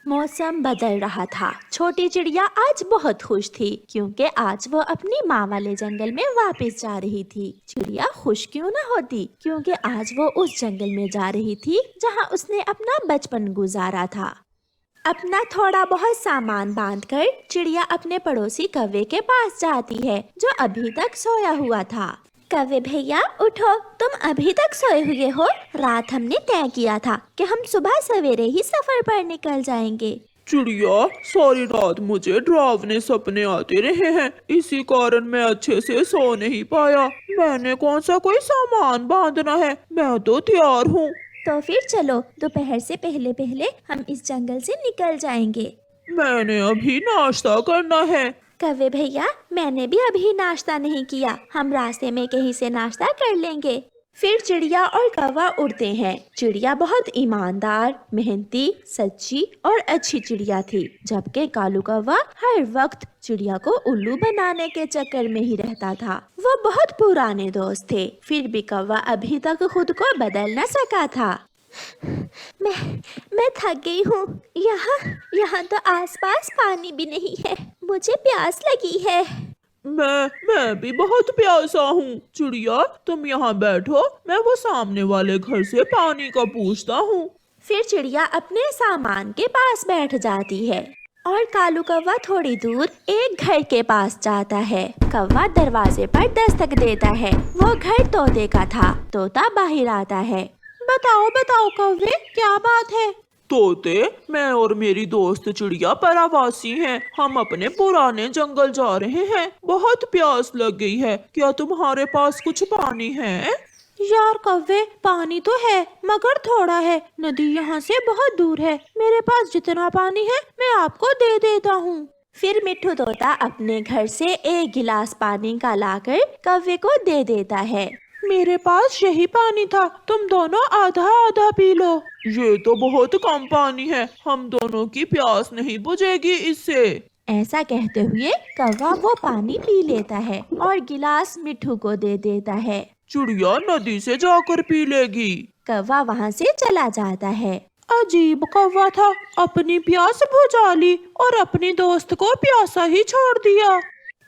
मौसम बदल रहा था। छोटी चिड़िया आज बहुत खुश थी क्योंकि आज वो अपनी माँ वाले जंगल में वापस जा रही थी। चिड़िया खुश क्यों ना होती, क्योंकि आज वो उस जंगल में जा रही थी जहाँ उसने अपना बचपन गुजारा था। अपना थोड़ा बहुत सामान बांधकर चिड़िया अपने पड़ोसी कौवे के पास जाती है जो अभी तक सोया हुआ था। कौवे भैया उठो, तुम अभी तक सोए हुए हो। रात हमने तय किया था कि हम सुबह सवेरे ही सफर पर निकल जाएंगे। चिड़िया, सारी रात मुझे डरावने सपने आते रहे हैं, इसी कारण मैं अच्छे से सो नहीं पाया। मैंने कौन सा कोई सामान बांधना है, मैं तो तैयार हूँ। तो फिर चलो, दोपहर से पहले पहले हम इस जंगल से निकल जाएंगे। मैंने अभी नाश्ता करना है। कौवे भैया, मैंने भी अभी नाश्ता नहीं किया, हम रास्ते में कहीं से नाश्ता कर लेंगे। फिर चिड़िया और कौवा उड़ते हैं। चिड़िया बहुत ईमानदार, मेहनती, सच्ची और अच्छी चिड़िया थी, जबकि कालू कौवा हर वक्त चिड़िया को उल्लू बनाने के चक्कर में ही रहता था। वो बहुत पुराने दोस्त थे, फिर भी कौवा अभी तक खुद को बदल न सका था। मैं थक गई हूँ। यहाँ तो आसपास पानी भी नहीं है, मुझे प्यास लगी है। मैं भी बहुत प्यासा हूँ। चिड़िया, तुम यहाँ बैठो, मैं वो सामने वाले घर से पानी का पूछता हूँ। फिर चिड़िया अपने सामान के पास बैठ जाती है और कालू कौवा थोड़ी दूर एक घर के पास जाता है। कौवा दरवाजे पर दस्तक देता है। वो घर तोते का था। तोता बाहर आता है। बताओ कौवे, क्या बात है? तोते, मैं और मेरी दोस्त चिड़िया परावासी हैं। हम अपने पुराने जंगल जा रहे हैं, बहुत प्यास लग गई है। क्या तुम्हारे पास कुछ पानी है? यार कौवे, पानी तो है मगर थोड़ा है। नदी यहाँ से बहुत दूर है। मेरे पास जितना पानी है मैं आपको दे देता हूँ। फिर मिट्ठू तोता अपने घर से एक गिलास पानी का लाकर कौवे को दे देता है। मेरे पास यही पानी था, तुम दोनों आधा आधा पी लो। ये तो बहुत कम पानी है, हम दोनों की प्यास नहीं बुझेगी इससे। ऐसा कहते हुए कौवा वो पानी पी लेता है और गिलास मिट्ठू को दे देता है। चिड़िया नदी से जाकर पी लेगी। कौवा वहाँ से चला जाता है। अजीब कौवा था, अपनी प्यास बुझा ली और अपनी दोस्त को प्यासा ही छोड़ दिया।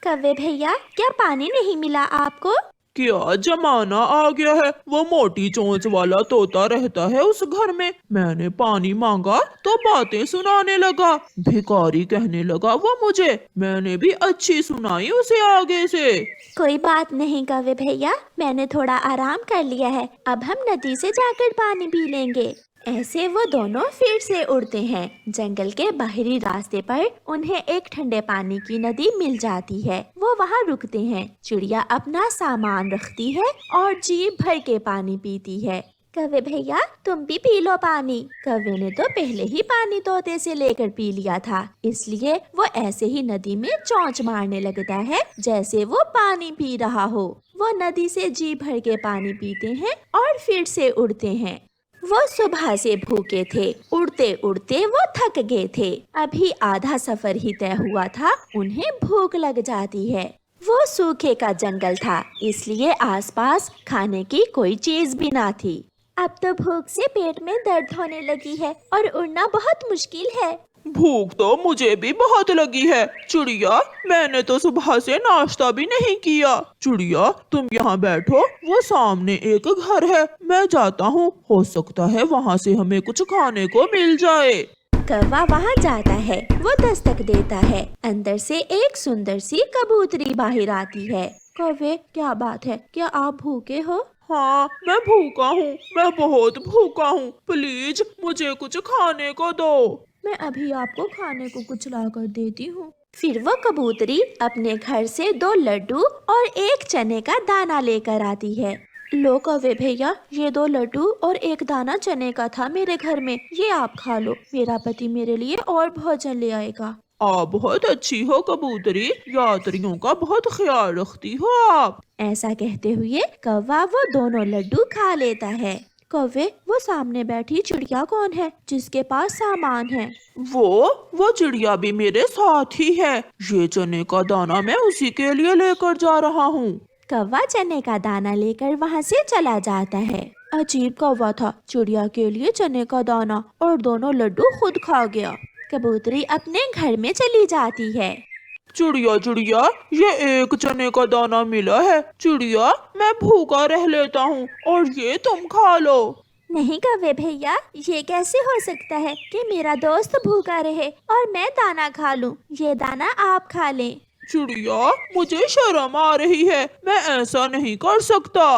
कौवे भैया, क्या पानी नहीं मिला आपको? क्या जमाना आ गया है, वो मोटी चोंच वाला तोता रहता है उस घर में। मैंने पानी मांगा तो बातें सुनाने लगा, भिखारी कहने लगा वो मुझे। मैंने भी अच्छी सुनाई उसे आगे से। कोई बात नहीं कौवे भैया, मैंने थोड़ा आराम कर लिया है, अब हम नदी से जाकर पानी पी लेंगे। ऐसे वो दोनों फिर से उड़ते हैं। जंगल के बाहरी रास्ते पर उन्हें एक ठंडे पानी की नदी मिल जाती है। वो वहाँ रुकते हैं। चिड़िया अपना सामान रखती है और जी भर के पानी पीती है। कौवे भैया, तुम भी पी लो पानी। कौवे ने तो पहले ही पानी तोते से लेकर पी लिया था, इसलिए वो ऐसे ही नदी में चोंच मारने लगता है जैसे वो पानी पी रहा हो। वो नदी से जी भर के पानी पीते हैं और फिर से उड़ते हैं। वो सुबह से भूखे थे, उड़ते उड़ते वो थक गए थे। अभी आधा सफर ही तय हुआ था, उन्हें भूख लग जाती है। वो सूखे का जंगल था, इसलिए आसपास खाने की कोई चीज भी ना थी। अब तो भूख से पेट में दर्द होने लगी है और उड़ना बहुत मुश्किल है। भूख तो मुझे भी बहुत लगी है। चिड़िया, मैंने तो सुबह से नाश्ता भी नहीं किया। चिड़िया, तुम यहाँ बैठो, वो सामने एक घर है, मैं जाता हूँ, हो सकता है वहाँ से हमें कुछ खाने को मिल जाए। कौवा वहाँ जाता है। वो दस्तक देता है। अंदर से एक सुंदर सी कबूतरी बाहर आती है। कौवे, क्या बात है, क्या आप भूखे हो? हाँ, मैं भूखा हूँ, मैं बहुत भूखा हूँ, प्लीज मुझे कुछ खाने को दो। मैं अभी आपको खाने को कुछ ला कर देती हूँ। फिर वो कबूतरी अपने घर से 2 लड्डू और एक चने का दाना लेकर आती है। लो कौवे भैया, ये 2 लड्डू और एक दाना चने का था मेरे घर में, ये आप खा लो, मेरा पति मेरे लिए और भोजन ले आएगा। आप बहुत अच्छी हो कबूतरी, यात्रियों का बहुत ख्याल रखती हो आप। ऐसा कहते हुए कौवा वो दोनों लड्डू खा लेता है। कौवे, वो सामने बैठी चिड़िया कौन है जिसके पास सामान है? वो चिड़िया भी मेरे साथ ही है। ये चने का दाना मैं उसी के लिए लेकर जा रहा हूँ। कौवा चने का दाना लेकर वहाँ से चला जाता है। अजीब कौवा था, चिड़िया के लिए चने का दाना और दोनों लड्डू खुद खा गया। कबूतरी अपने घर में चली जाती है। चिड़िया चिड़िया, ये एक चने का दाना मिला है। चिड़िया, मैं भूखा रह लेता हूँ और ये तुम खा लो। नहीं कौवे भैया, ये कैसे हो सकता है कि मेरा दोस्त भूखा रहे और मैं दाना खा लूं? ये दाना आप खा लें। चिड़िया, मुझे शर्म आ रही है, मैं ऐसा नहीं कर सकता।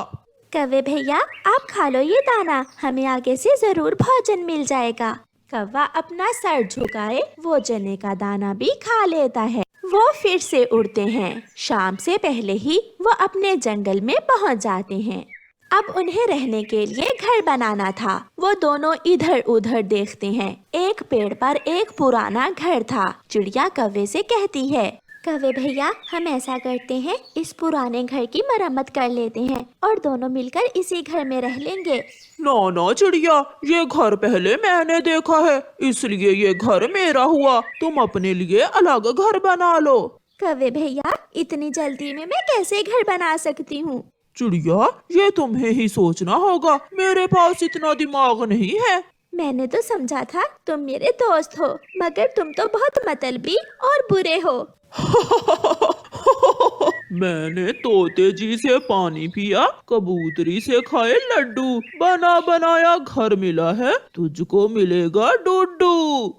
कौवे भैया, आप खा लो ये दाना, हमें आगे से जरूर भोजन मिल जाएगा। कौवा अपना सर झुकाए वो चने का दाना भी खा लेता है। वो फिर से उड़ते हैं। शाम से पहले ही वो अपने जंगल में पहुंच जाते हैं। अब उन्हें रहने के लिए घर बनाना था। वो दोनों इधर उधर देखते हैं। एक पेड़ पर एक पुराना घर था। चिड़िया कौवे से कहती है, कौवे भैया, हम ऐसा करते हैं, इस पुराने घर की मरम्मत कर लेते हैं और दोनों मिलकर इसी घर में रह लेंगे। ना ना चिड़िया, ये घर पहले मैंने देखा है, इसलिए ये घर मेरा हुआ। तुम अपने लिए अलग घर बना लो। कौवे भैया, इतनी जल्दी में मैं कैसे घर बना सकती हूँ? चिड़िया, ये तुम्हें ही सोचना होगा, मेरे पास इतना दिमाग नहीं है। मैंने तो समझा था तुम मेरे दोस्त हो, मगर तुम तो बहुत मतलबी और बुरे हो। मैंने तोते जी से पानी पिया, कबूतरी से खाए लड्डू, बना बनाया घर मिला है, तुझको मिलेगा डुड्डू।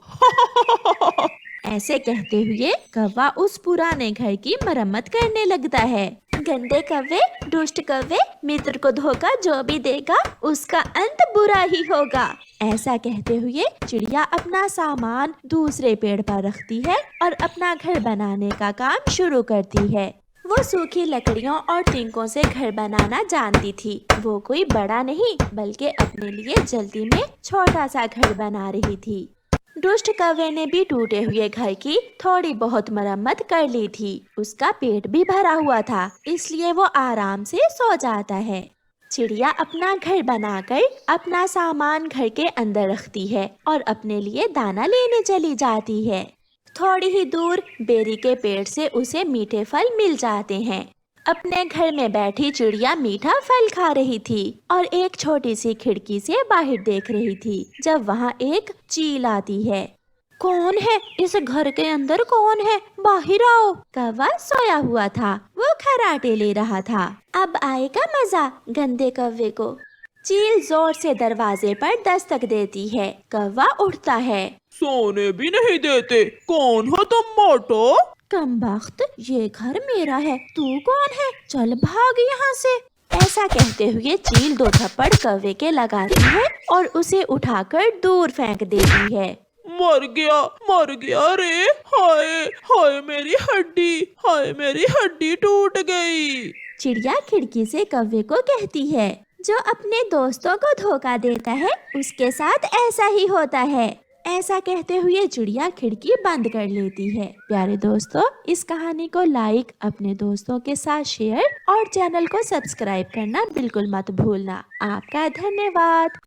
ऐसे कहते हुए कौवा उस पुराने घर की मरम्मत करने लगता है। गंदे कौवे, दुष्ट कौवे, मित्र को धोखा जो भी देगा उसका अंत बुरा ही होगा। ऐसा कहते हुए चिड़िया अपना सामान दूसरे पेड़ पर रखती है और अपना घर बनाने का काम शुरू करती है। वो सूखी लकड़ियों और टिंकों से घर बनाना जानती थी। वो कोई बड़ा नहीं बल्कि अपने लिए जल्दी में छोटा सा घर बना रही थी। दुष्ट कौवे ने भी टूटे हुए घर की थोड़ी बहुत मरम्मत कर ली थी। उसका पेट भी भरा हुआ था, इसलिए वो आराम से सो जाता है। चिड़िया अपना घर बनाकर अपना सामान घर के अंदर रखती है और अपने लिए दाना लेने चली जाती है। थोड़ी ही दूर बेरी के पेड़ से उसे मीठे फल मिल जाते हैं। अपने घर में बैठी चिड़िया मीठा फल खा रही थी और एक छोटी सी खिड़की से बाहर देख रही थी जब वहाँ एक चील आती है। कौन है इस घर के अंदर? कौन है? बाहर आओ। कौवा सोया हुआ था, वो खर्राटे ले रहा था। अब आएगा मजा गंदे कौवे को। चील जोर से दरवाजे पर दस्तक देती है। कौवा उठता है। सोने भी नहीं देते, कौन हो तुम मोटो? कमबख्त, ये घर मेरा है, तू कौन है? चल भाग यहाँ से। ऐसा कहते हुए चील दो थप्पड़ कौवे के लगाती है और उसे उठाकर दूर फेंक देती है। मर गया रे, हाय हाय मेरी हड्डी, हाय मेरी हड्डी टूट गई। चिड़िया खिड़की से कौवे को कहती है, जो अपने दोस्तों को धोखा देता है उसके साथ ऐसा ही होता है। ऐसा कहते हुए चिड़िया खिड़की बंद कर लेती है। प्यारे दोस्तों, इस कहानी को लाइक, अपने दोस्तों के साथ शेयर और चैनल को सब्सक्राइब करना बिल्कुल मत भूलना। आपका धन्यवाद।